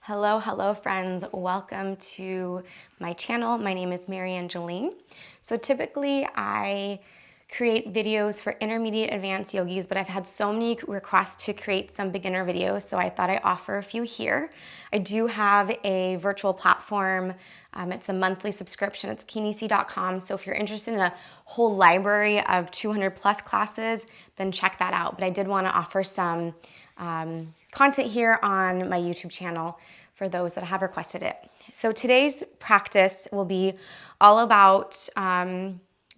Hello friends. Welcome to my channel. My name is MaryAnngeline. So typically I create videos for intermediate advanced yogis, but I've had so many requests to create some beginner videos, so I thought I'd offer a few here. I do have a virtual platform. It's a monthly subscription. It's kinesi.com. So if you're interested in a whole library of 200 plus classes, then check that out. But I did want to offer some content here on my YouTube channel for those that have requested it. So today's practice will be all about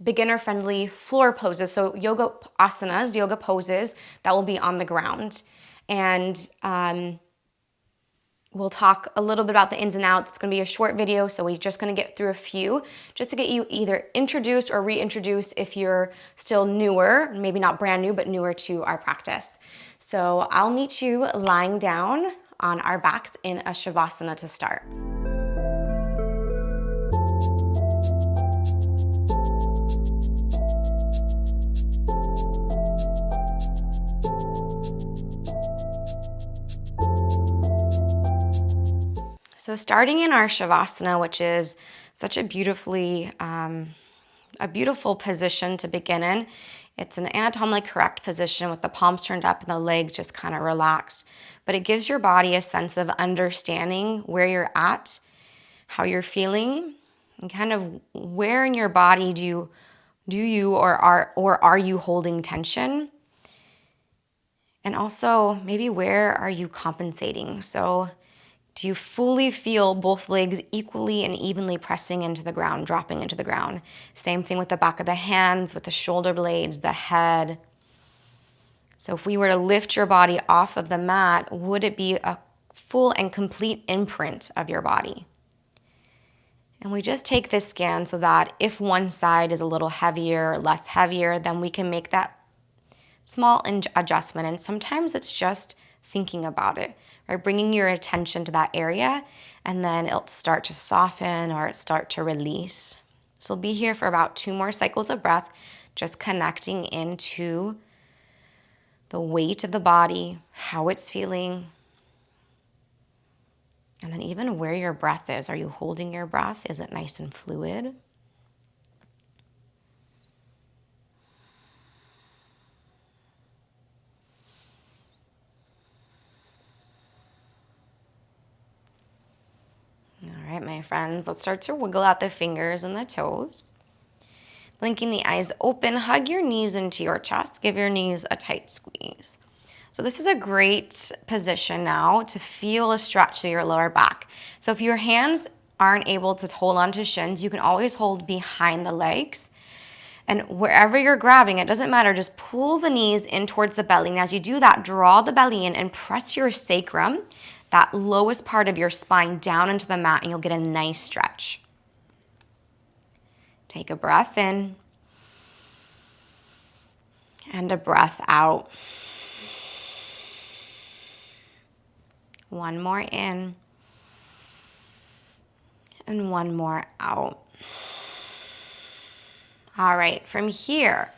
beginner-friendly floor poses. So yoga asanas, yoga poses that will be on the ground. And we'll talk a little bit about the ins and outs. It's gonna be a short video, so we're just gonna get through a few just to get you either introduced or reintroduced if you're still newer, maybe not brand new, but newer to our practice. So I'll meet you lying down on our backs in a Shavasana to start. So starting in our Shavasana, which is such a beautiful position to begin in. It's an anatomically correct position with the palms turned up and the legs just kind of relaxed. But it gives your body a sense of understanding where you're at, how you're feeling, and kind of where in your body do you or are you holding tension? And also maybe where are you compensating? So do you fully feel both legs equally and evenly pressing into the ground, dropping into the ground? Same thing with the back of the hands, with the shoulder blades, the head. So if we were to lift your body off of the mat, would it be a full and complete imprint of your body? And we just take this scan so that if one side is a little heavier or less heavier, then we can make that small adjustment. And sometimes it's just thinking about it, right? Bringing your attention to that area, and then it'll start to soften or start to release. So we'll be here for about 2 more cycles of breath, just connecting into the weight of the body, how it's feeling, and then even where your breath is. Are you holding your breath? Is it nice and fluid? All right, my friends, let's start to wiggle out the fingers and the toes. Blinking the eyes open, hug your knees into your chest. Give your knees a tight squeeze. So this is a great position now to feel a stretch to your lower back. So if your hands aren't able to hold onto shins, you can always hold behind the legs. And wherever you're grabbing, it doesn't matter, just pull the knees in towards the belly. And as you do that, draw the belly in and press your sacrum, that lowest part of your spine, down into the mat, and you'll get a nice stretch. Take a breath in and a breath out. One more in and one more out. All right, from here,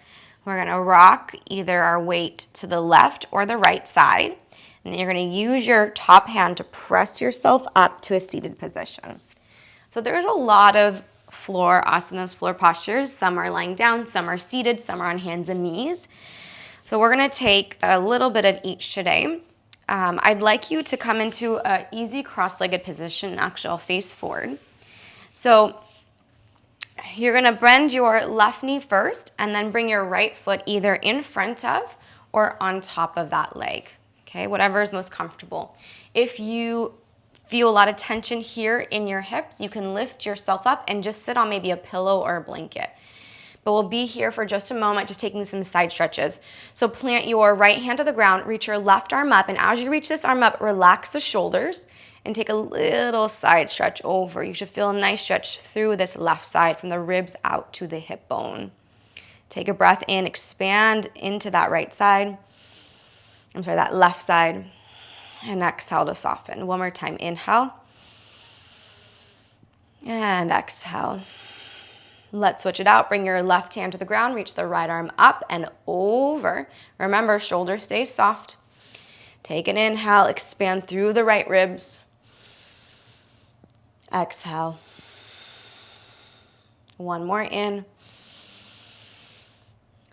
we're gonna rock either our weight to the left or the right side. And then you're gonna use your top hand to press yourself up to a seated position. So there's a lot of floor asanas, floor postures. Some are lying down, some are seated, some are on hands and knees. So we're gonna take a little bit of each today. I'd like you to come into an easy cross-legged position. Actually, I'll face forward. So you're gonna bend your left knee first and then bring your right foot either in front of or on top of that leg. Okay, whatever is most comfortable. If you feel a lot of tension here in your hips, you can lift yourself up and just sit on maybe a pillow or a blanket. But we'll be here for just a moment, just taking some side stretches. So plant your right hand to the ground, reach your left arm up, and as you reach this arm up, relax the shoulders and take a little side stretch over. You should feel a nice stretch through this left side from the ribs out to the hip bone. Take a breath in, expand into that right side. That left side, and exhale to soften. One more time, inhale, and exhale. Let's switch it out. Bring your left hand to the ground, reach the right arm up and over. Remember, shoulder stays soft. Take an inhale, expand through the right ribs. Exhale. One more in.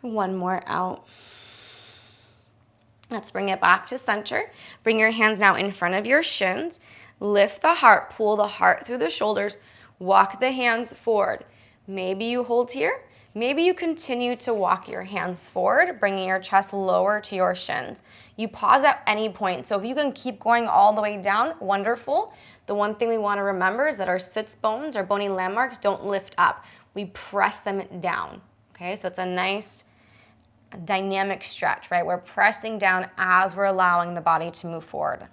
One more out. Let's bring it back to center. Bring your hands now in front of your shins. Lift the heart, pull the heart through the shoulders. Walk the hands forward. Maybe you hold here. Maybe you continue to walk your hands forward, bringing your chest lower to your shins. You pause at any point. So if you can keep going all the way down, wonderful. The one thing we want to remember is that our sits bones, our bony landmarks, don't lift up. We press them down. Okay, so it's a nice dynamic stretch, right? We're pressing down as we're allowing the body to move forward.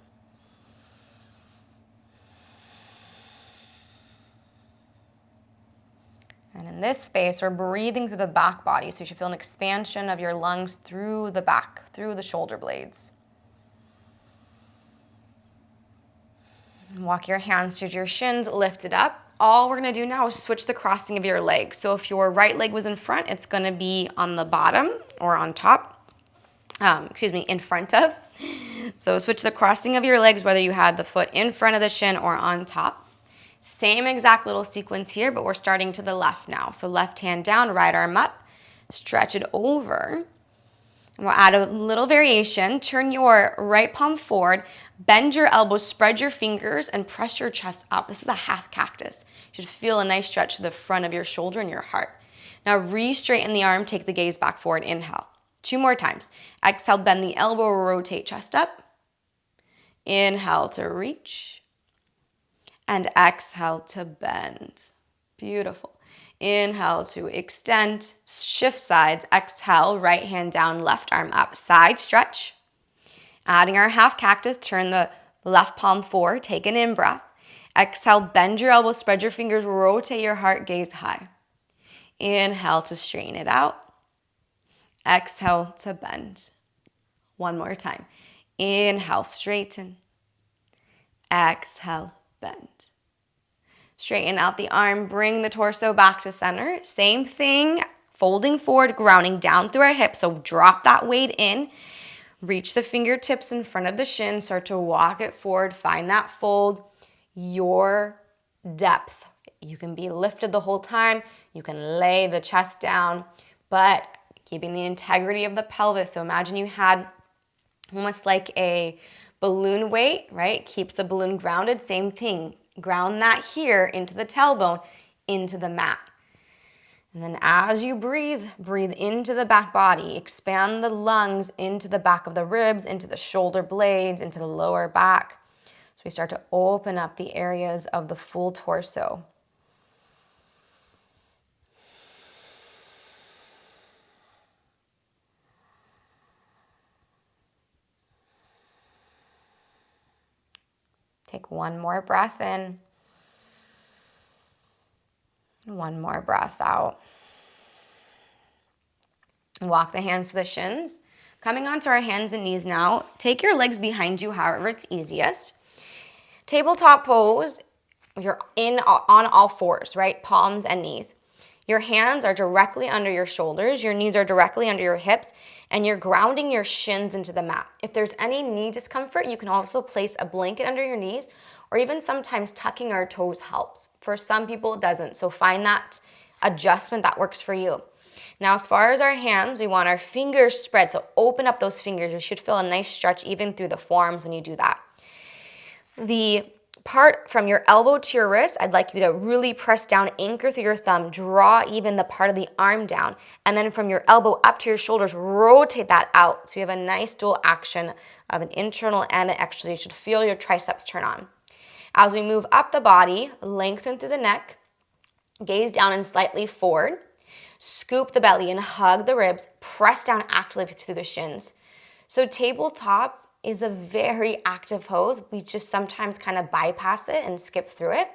And in this space, we're breathing through the back body, so you should feel an expansion of your lungs through the back, through the shoulder blades. Walk your hands towards your shins, lift it up. All we're gonna do now is switch the crossing of your legs. So if your right leg was in front, it's gonna be on the bottom or on top, in front of. So switch the crossing of your legs, whether you had the foot in front of the shin or on top. Same exact little sequence here, but we're starting to the left now. So left hand down, right arm up, stretch it over. And we'll add a little variation. Turn your right palm forward, bend your elbows, spread your fingers, and press your chest up. This is a half cactus. You should feel a nice stretch to the front of your shoulder and your heart. Now re-straighten the arm, take the gaze back forward, inhale. 2 more times. Exhale, bend the elbow, rotate chest up. Inhale to reach. And exhale to bend. Beautiful. Inhale to extend, shift sides. Exhale, right hand down, left arm up, side stretch. Adding our half cactus, turn the left palm forward, take an in breath. Exhale, bend your elbows, spread your fingers, rotate your heart, gaze high. Inhale to straighten it out. Exhale to bend. One more time. Inhale, straighten. Exhale, bend. Straighten out the arm, bring the torso back to center. Same thing, folding forward, grounding down through our hips. So drop that weight in. Reach the fingertips in front of the shin. Start to walk it forward. Find that fold, your depth. You can be lifted the whole time. You can lay the chest down, but keeping the integrity of the pelvis. So imagine you had almost like a balloon weight, right? Keeps the balloon grounded. Same thing. Ground that here into the tailbone, into the mat. And then as you breathe, breathe into the back body. Expand the lungs into the back of the ribs, into the shoulder blades, into the lower back. So we start to open up the areas of the full torso. Take one more breath in. One more breath out. Walk the hands to the shins. Coming onto our hands and knees now. Take your legs behind you, however it's easiest. Tabletop pose. You're on all fours, right? Palms and knees. Your hands are directly under your shoulders. Your knees are directly under your hips. And you're grounding your shins into the mat. If there's any knee discomfort, you can also place a blanket under your knees, or even sometimes tucking our toes helps. For some people, it doesn't. So find that adjustment that works for you. Now, as far as our hands, we want our fingers spread. So open up those fingers. You should feel a nice stretch even through the forearms when you do that. The part from your elbow to your wrist, I'd like you to really press down, anchor through your thumb, draw even the part of the arm down, and then from your elbow up to your shoulders, rotate that out. So you have a nice dual action of an internal and an external. You should feel your triceps turn on. As we move up the body, lengthen through the neck, gaze down and slightly forward, scoop the belly and hug the ribs, press down actively through the shins. So tabletop is a very active pose. We just sometimes kind of bypass it and skip through it.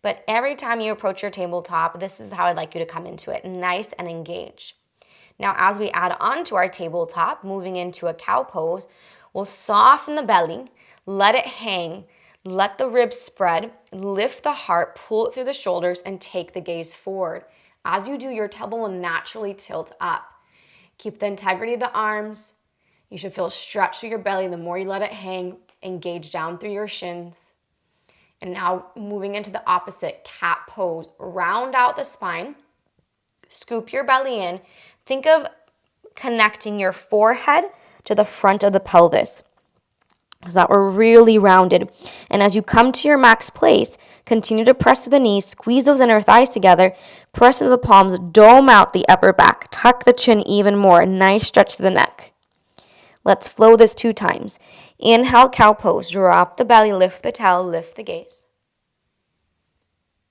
But every time you approach your tabletop, this is how I'd like you to come into it, nice and engaged. Now, as we add on to our tabletop, moving into a cow pose, we'll soften the belly, let it hang, let the ribs spread, lift the heart, pull it through the shoulders, and take the gaze forward. As you do, your tailbone will naturally tilt up. Keep the integrity of the arms. You should feel a stretch through your belly. The more you let it hang, engage down through your shins. And now moving into the opposite cat pose. Round out the spine, scoop your belly in. Think of connecting your forehead to the front of the pelvis so that we're really rounded. And as you come to your max place, continue to press to the knees, squeeze those inner thighs together, press into the palms, dome out the upper back, tuck the chin even more, nice stretch to the neck. Let's flow this 2 times. Inhale, cow pose, drop the belly, lift the tail, lift the gaze.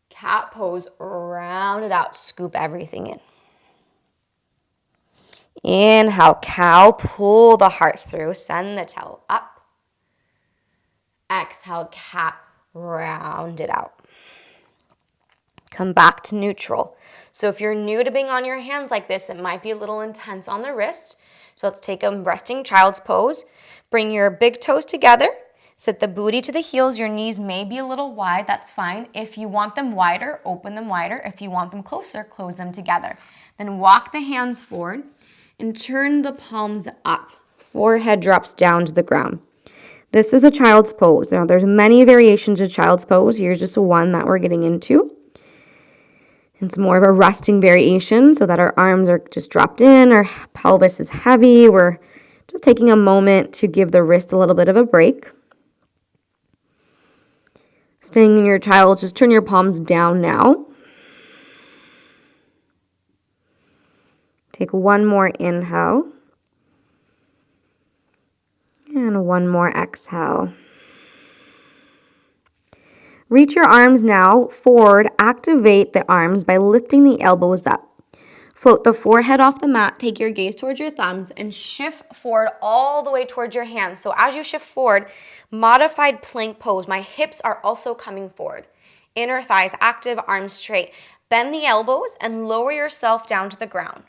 Cat pose, round it out, scoop everything in. Inhale, cow, pull the heart through, send the tail up. Exhale, cat, round it out. Come back to neutral. So if you're new to being on your hands like this, it might be a little intense on the wrist. So let's take a resting child's pose. Bring your big toes together. Sit the booty to the heels. Your knees may be a little wide. That's fine. If you want them wider, open them wider. If you want them closer, close them together. Then walk the hands forward and turn the palms up. Forehead drops down to the ground. This is a child's pose. Now, there's many variations of child's pose. Here's just one that we're getting into. It's more of a resting variation so that our arms are just dropped in, our pelvis is heavy. We're just taking a moment to give the wrist a little bit of a break. Staying in your child, just turn your palms down now. Take one more inhale. And one more exhale. Reach your arms now forward. Activate the arms by lifting the elbows up. Float the forehead off the mat. Take your gaze towards your thumbs and shift forward all the way towards your hands. So as you shift forward, modified plank pose. My hips are also coming forward. Inner thighs active, arms straight. Bend the elbows and lower yourself down to the ground.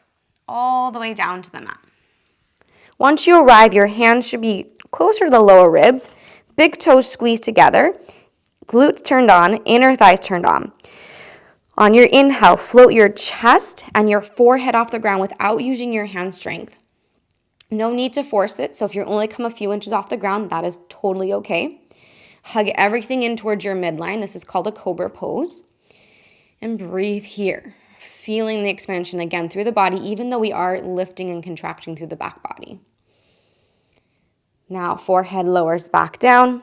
All the way down to the mat. Once you arrive, your hands should be closer to the lower ribs. Big toes squeezed together. Glutes turned on, inner thighs turned on. On your inhale, float your chest and your forehead off the ground without using your hand strength. No need to force it, so if you're only come a few inches off the ground, that is totally okay. Hug everything in towards your midline. This is called a Cobra Pose. And breathe here, feeling the expansion again through the body, even though we are lifting and contracting through the back body. Now, forehead lowers back down.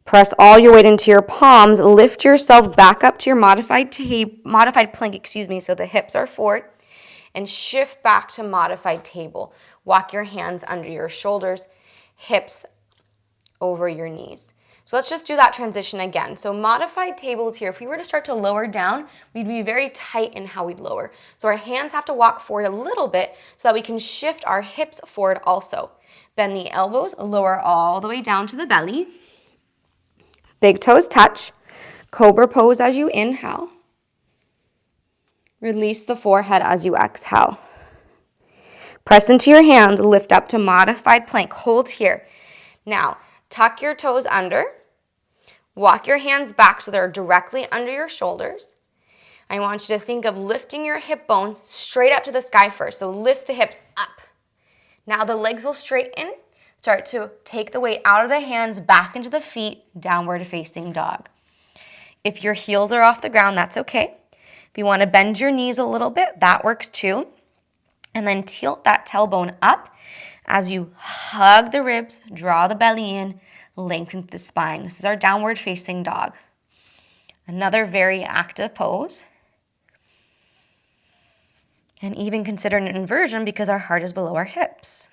Press all your weight into your palms. Lift yourself back up to your modified plank, so the hips are forward. And shift back to modified table. Walk your hands under your shoulders, hips over your knees. So let's just do that transition again. So modified tables here. If we were to start to lower down, we'd be very tight in how we'd lower. So our hands have to walk forward a little bit so that we can shift our hips forward also. Bend the elbows, lower all the way down to the belly. Big toes touch. Cobra pose as you inhale. Release the forehead as you exhale. Press into your hands, lift up to modified plank. Hold here. Now, tuck your toes under. Walk your hands back so they're directly under your shoulders. I want you to think of lifting your hip bones straight up to the sky first. So lift the hips up. Now the legs will straighten. Start to take the weight out of the hands, back into the feet, downward facing dog. If your heels are off the ground, that's okay. If you want to bend your knees a little bit, that works too. And then tilt that tailbone up as you hug the ribs, draw the belly in, lengthen the spine. This is our downward facing dog. Another very active pose. And even consider an inversion because our heart is below our hips.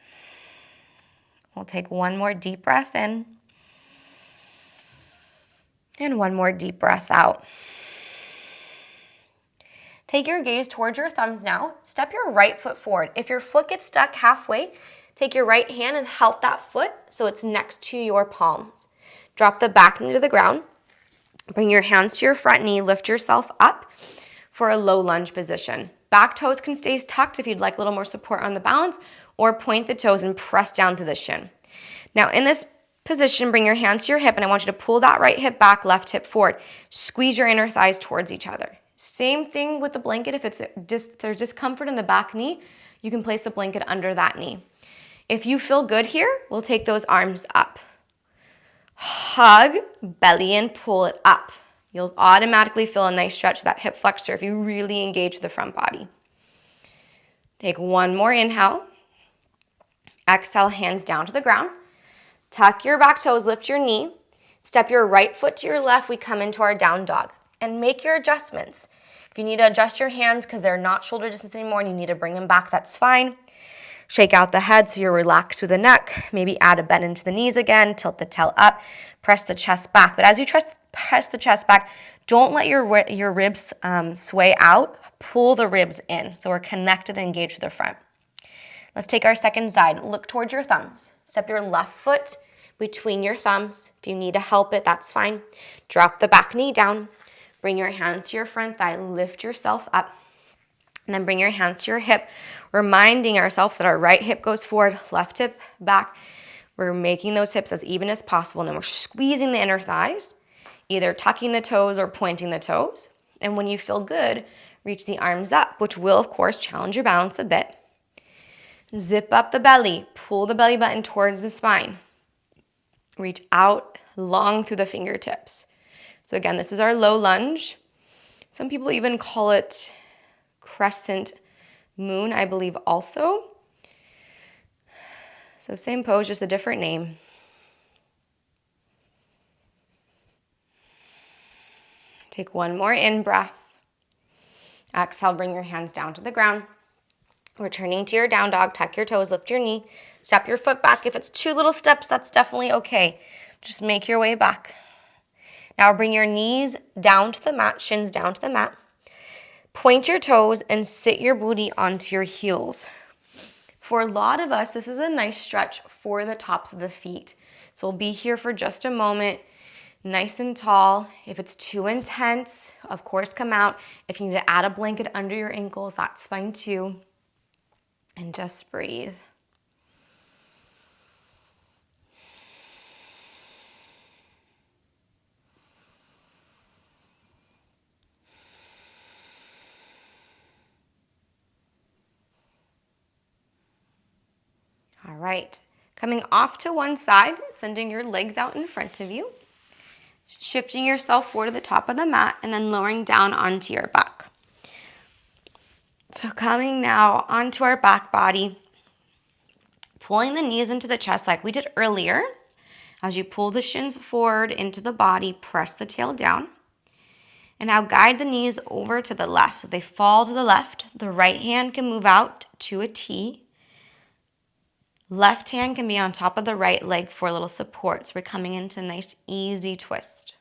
We'll take one more deep breath in and one more deep breath out. Take your gaze towards your thumbs now. Step your right foot forward. If your foot gets stuck halfway, take your right hand and help that foot so it's next to your palms. Drop the back knee to the ground. Bring your hands to your front knee. Lift yourself up for a low lunge position. Back toes can stay tucked if you'd like a little more support on the balance, or point the toes and press down to the shin. Now in this position, bring your hands to your hip and I want you to pull that right hip back, left hip forward. Squeeze your inner thighs towards each other. Same thing with the blanket. If there's discomfort in the back knee, you can place the blanket under that knee. If you feel good here, we'll take those arms up. Hug, belly in, pull it up. You'll automatically feel a nice stretch of that hip flexor if you really engage the front body. Take one more inhale. Exhale, hands down to the ground. Tuck your back toes, lift your knee. Step your right foot to your left. We come into our down dog. And make your adjustments. If you need to adjust your hands because they're not shoulder distance anymore and you need to bring them back, that's fine. Shake out the head so you're relaxed through the neck. Maybe add a bend into the knees again. Tilt the tail up. Press the chest back. But as you press the chest back, don't let your ribs sway out. Pull the ribs in so we're connected and engaged to the front. Let's take our second side. Look towards your thumbs. Step your left foot between your thumbs. If you need to help it, that's fine. Drop the back knee down. Bring your hands to your front thigh. Lift yourself up. And then bring your hands to your hip, reminding ourselves that our right hip goes forward, left hip back. We're making those hips as even as possible. And then we're squeezing the inner thighs, either tucking the toes or pointing the toes. And when you feel good, reach the arms up, which will, of course, challenge your balance a bit. Zip up the belly. Pull the belly button towards the spine. Reach out long through the fingertips. So again, this is our low lunge. Some people even call it crescent moon, I believe also. So same pose, just a different name. Take one more in-breath. Exhale, bring your hands down to the ground. Returning to your down dog, tuck your toes, lift your knee, step your foot back. If it's 2 little steps, that's definitely okay. Just make your way back. Now bring your knees down to the mat, shins down to the mat. Point your toes and sit your booty onto your heels. For a lot of us, this is a nice stretch for the tops of the feet. So we'll be here for just a moment, nice and tall. If it's too intense, of course, come out. If you need to add a blanket under your ankles, that's fine too. And just breathe. All right, coming off to one side, sending your legs out in front of you, shifting yourself forward to the top of the mat, and then lowering down onto your back. So coming now onto our back body, pulling the knees into the chest like we did earlier. As you pull the shins forward into the body, press the tail down. And now guide the knees over to the left. So they fall to the left. The right hand can move out to a T. Left hand can be on top of the right leg for a little support. So we're coming into a nice, easy twist.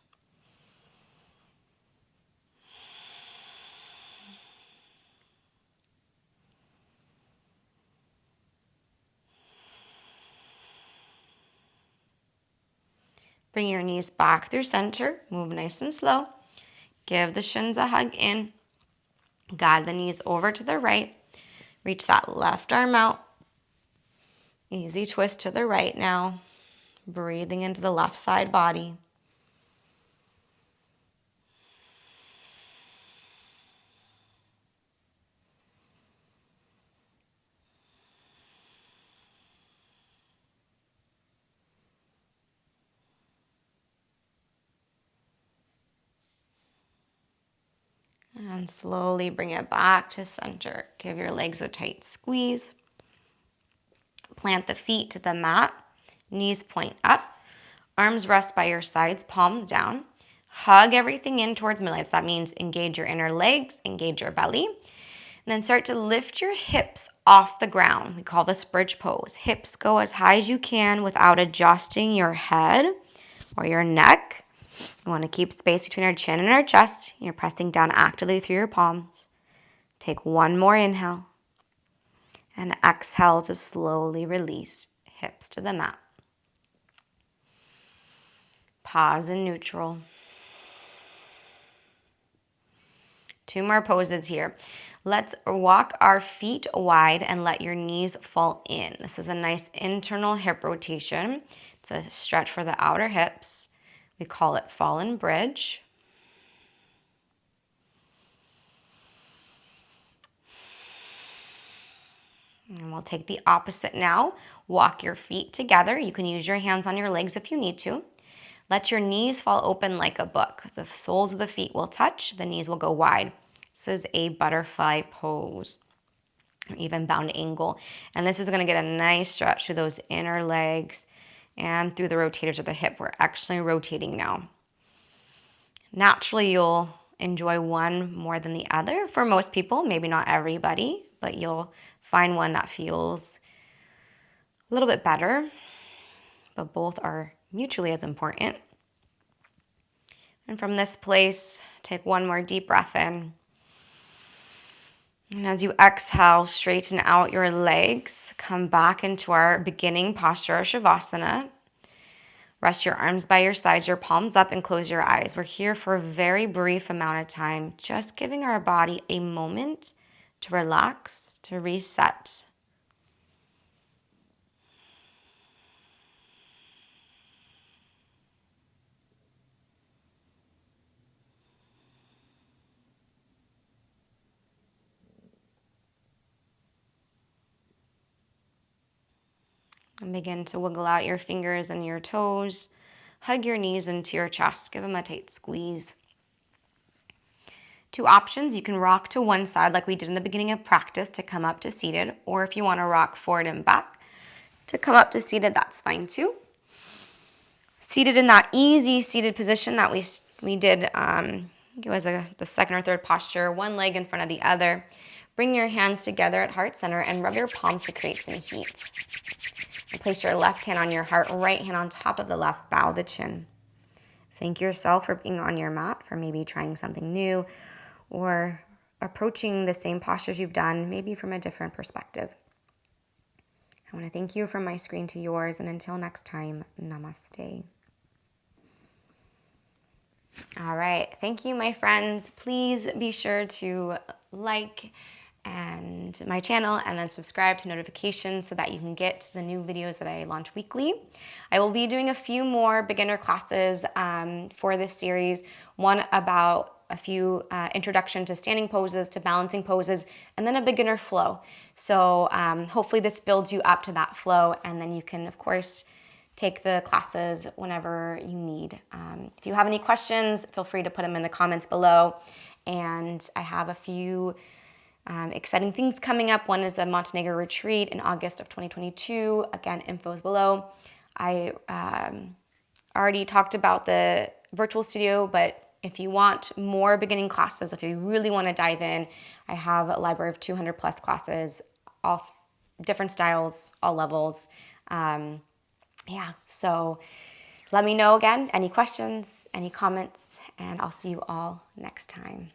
Bring your knees back through center. Move nice and slow. Give the shins a hug in. Guide the knees over to the right. Reach that left arm out. Easy twist to the right now. Breathing into the left side body. And slowly bring it back to center. Give your legs a tight squeeze. Plant the feet to the mat. Knees point up. Arms rest by your sides, palms down. Hug everything in towards midline. That means engage your inner legs, engage your belly. And then start to lift your hips off the ground. We call this bridge pose. Hips go as high as you can without adjusting your head or your neck. You want to keep space between our chin and our chest. You're pressing down actively through your palms. Take one more inhale. And exhale to slowly release hips to the mat. Pause in neutral. 2 more poses here. Let's walk our feet wide and let your knees fall in. This is a nice internal hip rotation. It's a stretch for the outer hips. We call it fallen bridge. And we'll take the opposite now. Walk your feet together. You can use your hands on your legs if you need to. Let your knees fall open like a book. The soles of the feet will touch, the knees will go wide. This is a butterfly pose, or even bound angle. And this is gonna get a nice stretch through those inner legs and through the rotators of the hip. We're actually rotating now. Naturally, you'll enjoy one more than the other for most people, maybe not everybody, but you'll find one that feels a little bit better, but both are mutually as important. And from this place, take one more deep breath in. And as you exhale, straighten out your legs. Come back into our beginning posture, our Shavasana. Rest your arms by your sides, your palms up, and close your eyes. We're here for a very brief amount of time, just giving our body a moment to relax, to reset. And begin to wiggle out your fingers and your toes. Hug your knees into your chest. Give them a tight squeeze. Two options. You can rock to one side like we did in the beginning of practice to come up to seated, or if you want to rock forward and back to come up to seated, that's fine too. Seated in that easy seated position that we did, I think it was the second or third posture, one leg in front of the other. Bring your hands together at heart center and rub your palms to create some heat. And place your left hand on your heart, right hand on top of the left, bow the chin. Thank yourself for being on your mat, for maybe trying something new or approaching the same postures you've done, maybe from a different perspective. I want to thank you from my screen to yours, and until next time, namaste. All right, thank you, my friends. Please be sure to like and my channel and then subscribe to notifications so that you can get the new videos that I launch weekly. I will be doing a few more beginner classes for this series, one about a few introduction to standing poses, to balancing poses, and then a beginner flow. So hopefully this builds you up to that flow, and then you can, of course, take the classes whenever you need. If you have any questions, feel free to put them in the comments below. And I have a few exciting things coming up. One is a Montenegro retreat in August of 2022. Again, info is below. I already talked about the virtual studio, but if you want more beginning classes, if you really want to dive in, I have a library of 200 plus classes, all different styles, all levels. Yeah, so let me know again, any questions, any comments, and I'll see you all next time.